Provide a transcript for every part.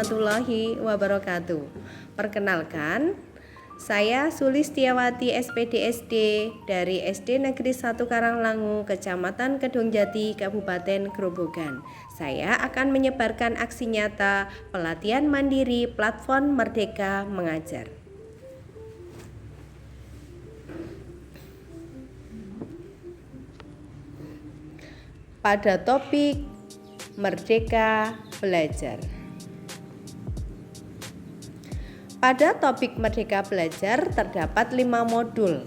warahmatullahi wabarakatuh. Perkenalkan, saya Sulistiawati SPDSD dari SD Negeri 1 Karanglangu, Kecamatan Kedongjati, Kabupaten Grobogan. Saya akan menyebarkan aksi nyata pelatihan mandiri platform Merdeka Mengajar. Pada topik Merdeka Belajar. Pada topik Merdeka Belajar terdapat 5 modul.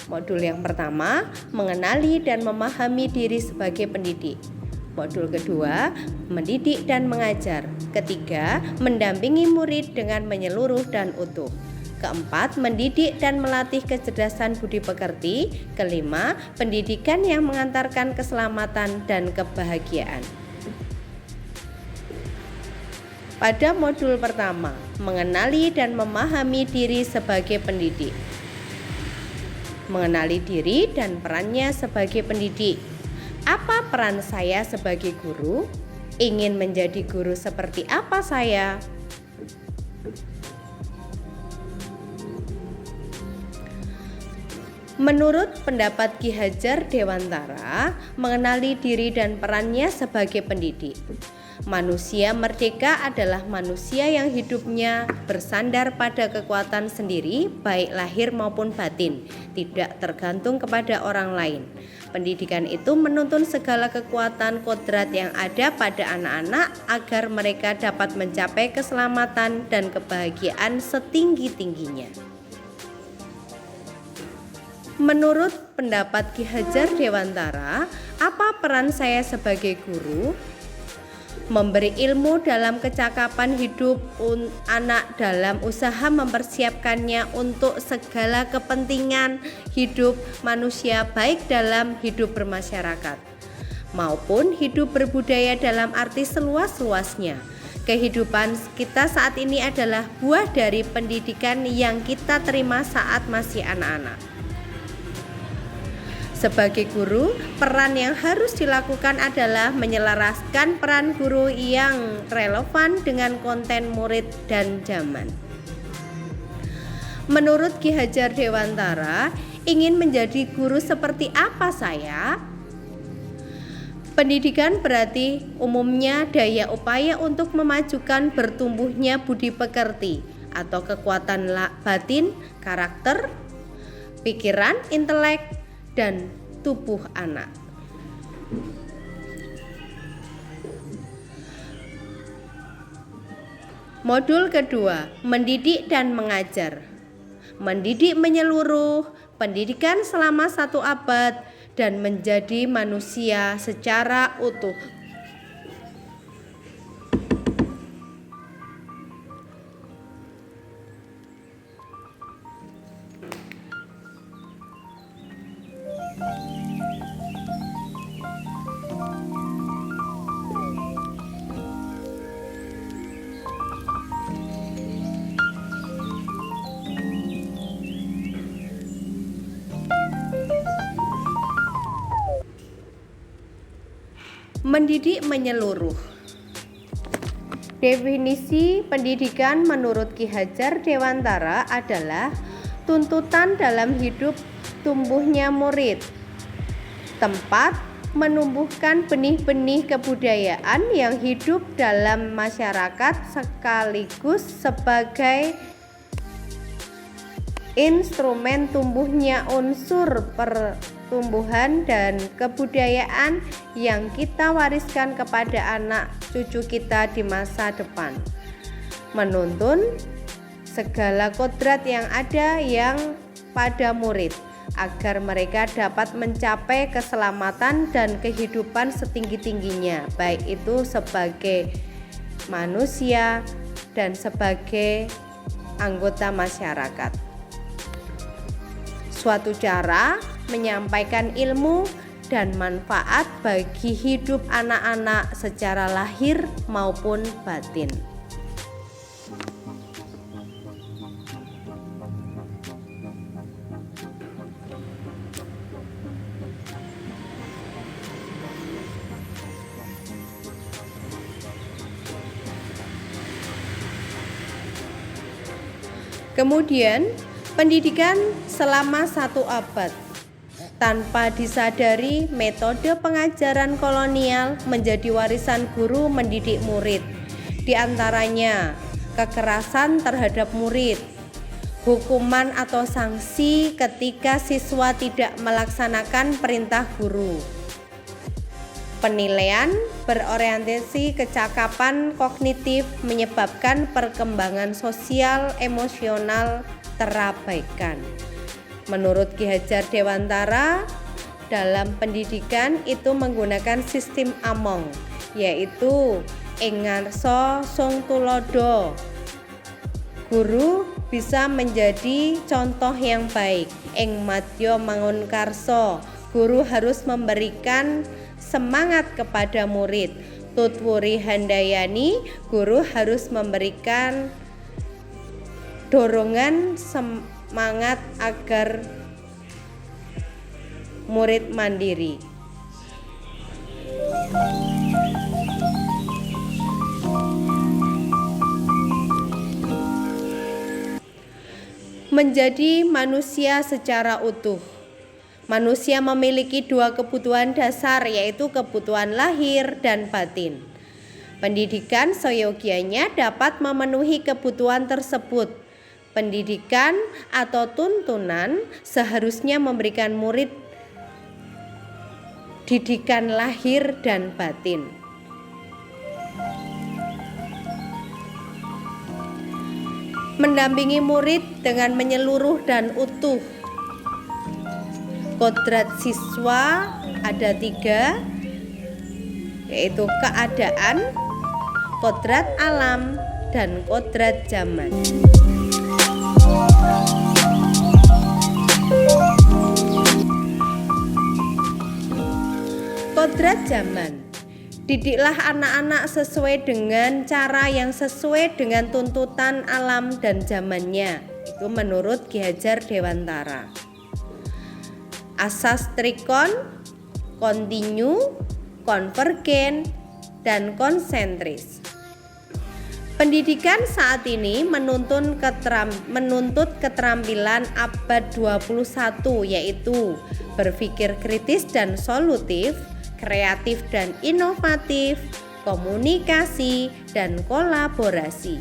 Modul yang pertama, mengenali dan memahami diri sebagai pendidik. Modul kedua, mendidik dan mengajar. Ketiga, mendampingi murid dengan menyeluruh dan utuh. Keempat, mendidik dan melatih kecerdasan budi pekerti. Kelima, pendidikan yang mengantarkan keselamatan dan kebahagiaan. Pada modul pertama, mengenali dan memahami diri sebagai pendidik. Mengenali diri dan perannya sebagai pendidik. Apa peran saya sebagai guru? Ingin menjadi guru seperti apa saya? Menurut pendapat Ki Hajar Dewantara, mengenali diri dan perannya sebagai pendidik. Manusia merdeka adalah manusia yang hidupnya bersandar pada kekuatan sendiri, baik lahir maupun batin, tidak tergantung kepada orang lain. Pendidikan itu menuntun segala kekuatan kodrat yang ada pada anak-anak agar mereka dapat mencapai keselamatan dan kebahagiaan setinggi-tingginya. Menurut pendapat Ki Hajar Dewantara, apa peran saya sebagai guru? Memberi ilmu dalam kecakapan hidup anak dalam usaha mempersiapkannya untuk segala kepentingan hidup manusia, baik dalam hidup bermasyarakat maupun hidup berbudaya dalam arti seluas-luasnya. Kehidupan kita saat ini adalah buah dari pendidikan yang kita terima saat masih anak-anak. Sebagai guru, peran yang harus dilakukan adalah menyelaraskan peran guru yang relevan dengan konten murid dan zaman. Menurut Ki Hajar Dewantara, ingin menjadi guru seperti apa saya? Pendidikan berarti umumnya daya upaya untuk memajukan bertumbuhnya budi pekerti atau kekuatan batin, karakter, pikiran, intelek, dan tubuh anak. Modul kedua, mendidik dan mengajar. Mendidik menyeluruh, pendidikan selama 1 abad, dan menjadi manusia secara utuh. Mendidik menyeluruh. Definisi pendidikan menurut Ki Hajar Dewantara adalah tuntutan dalam hidup tumbuhnya murid, tempat menumbuhkan benih-benih kebudayaan yang hidup dalam masyarakat sekaligus sebagai instrumen tumbuhnya unsur pertumbuhan dan kebudayaan yang kita wariskan kepada anak cucu kita di masa depan. Menuntun segala kodrat yang ada yang pada murid agar mereka dapat mencapai keselamatan dan kehidupan setinggi-tingginya, baik itu sebagai manusia dan sebagai anggota masyarakat. Suatu cara menyampaikan ilmu dan manfaat bagi hidup anak-anak secara lahir maupun batin. Kemudian, pendidikan selama 1 abad. Tanpa disadari, metode pengajaran kolonial menjadi warisan guru mendidik murid. Di antaranya, kekerasan terhadap murid, hukuman atau sanksi ketika siswa tidak melaksanakan perintah guru, penilaian berorientasi kecakapan kognitif menyebabkan perkembangan sosial emosional terabaikan. Menurut Ki Hajar Dewantara, dalam pendidikan itu menggunakan sistem among, yaitu ing ngarsa sung tulodo. Guru bisa menjadi contoh yang baik. Ing madya mangun karsa, guru harus memberikan semangat kepada murid. Tutwuri handayani, guru harus memberikan dorongan semangat agar murid mandiri. Menjadi manusia secara utuh. Manusia memiliki 2 kebutuhan dasar, yaitu kebutuhan lahir dan batin. Pendidikan seyogianya dapat memenuhi kebutuhan tersebut. Pendidikan atau tuntunan seharusnya memberikan murid didikan lahir dan batin. Mendampingi murid dengan menyeluruh dan utuh. Kodrat siswa ada 3, yaitu keadaan, kodrat alam, dan kodrat zaman. Kodrat zaman. Didiklah anak-anak sesuai dengan cara yang sesuai dengan tuntutan alam dan zamannya. Itu menurut Ki Hajar Dewantara. Asas trikon, kontinu, konvergen, dan konsentris. Pendidikan saat ini menuntut keterampilan abad 21, yaitu berpikir kritis dan solutif, kreatif dan inovatif, komunikasi, dan kolaborasi.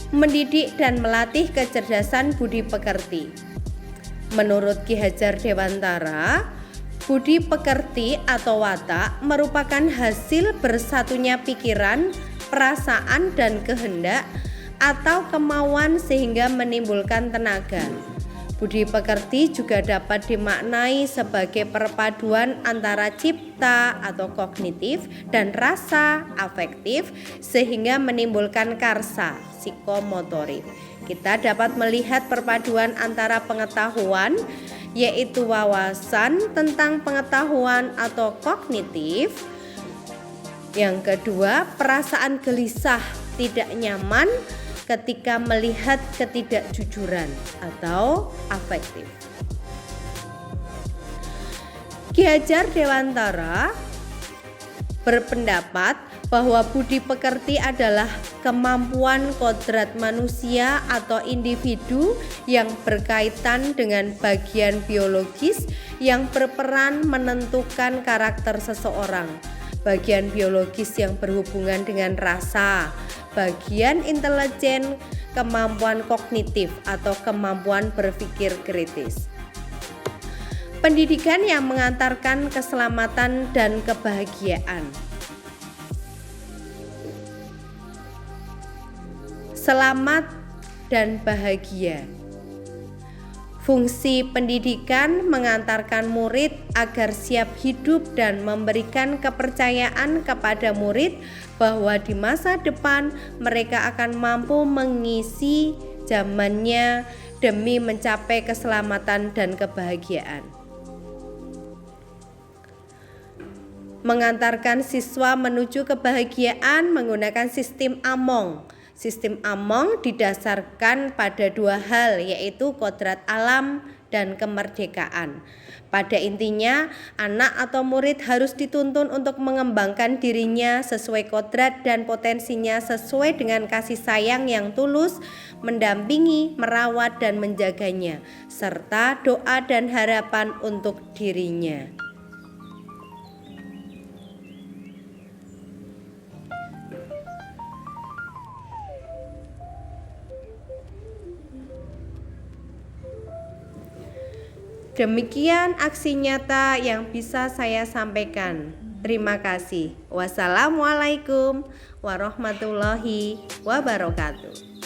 Mendidik dan melatih kecerdasan budi pekerti. Menurut Ki Hajar Dewantara, budi pekerti atau watak merupakan hasil bersatunya pikiran, perasaan, dan kehendak atau kemauan sehingga menimbulkan tenaga. Budi pekerti juga dapat dimaknai sebagai perpaduan antara cipta atau kognitif dan rasa afektif sehingga menimbulkan karsa psikomotorik. Kita dapat melihat perpaduan antara pengetahuan, yaitu wawasan tentang pengetahuan atau kognitif. Yang kedua, perasaan gelisah, tidak nyaman ketika melihat ketidakjujuran atau afektif. Ki Hajar Dewantara berpendapat bahwa budi pekerti adalah kemampuan kodrat manusia atau individu yang berkaitan dengan bagian biologis yang berperan menentukan karakter seseorang. Bagian biologis yang berhubungan dengan rasa, bagian intelijen, kemampuan kognitif atau kemampuan berpikir kritis. Pendidikan yang mengantarkan keselamatan dan kebahagiaan. Selamat dan bahagia. Fungsi pendidikan mengantarkan murid agar siap hidup dan memberikan kepercayaan kepada murid bahwa di masa depan mereka akan mampu mengisi zamannya demi mencapai keselamatan dan kebahagiaan. Mengantarkan siswa menuju kebahagiaan menggunakan sistem among. Sistem among didasarkan pada 2 hal, yaitu kodrat alam dan kemerdekaan. Pada intinya, anak atau murid harus dituntun untuk mengembangkan dirinya sesuai kodrat dan potensinya sesuai dengan kasih sayang yang tulus, mendampingi, merawat, dan menjaganya, serta doa dan harapan untuk dirinya. Demikian aksi nyata yang bisa saya sampaikan. Terima kasih. Wassalamualaikum warahmatullahi wabarakatuh.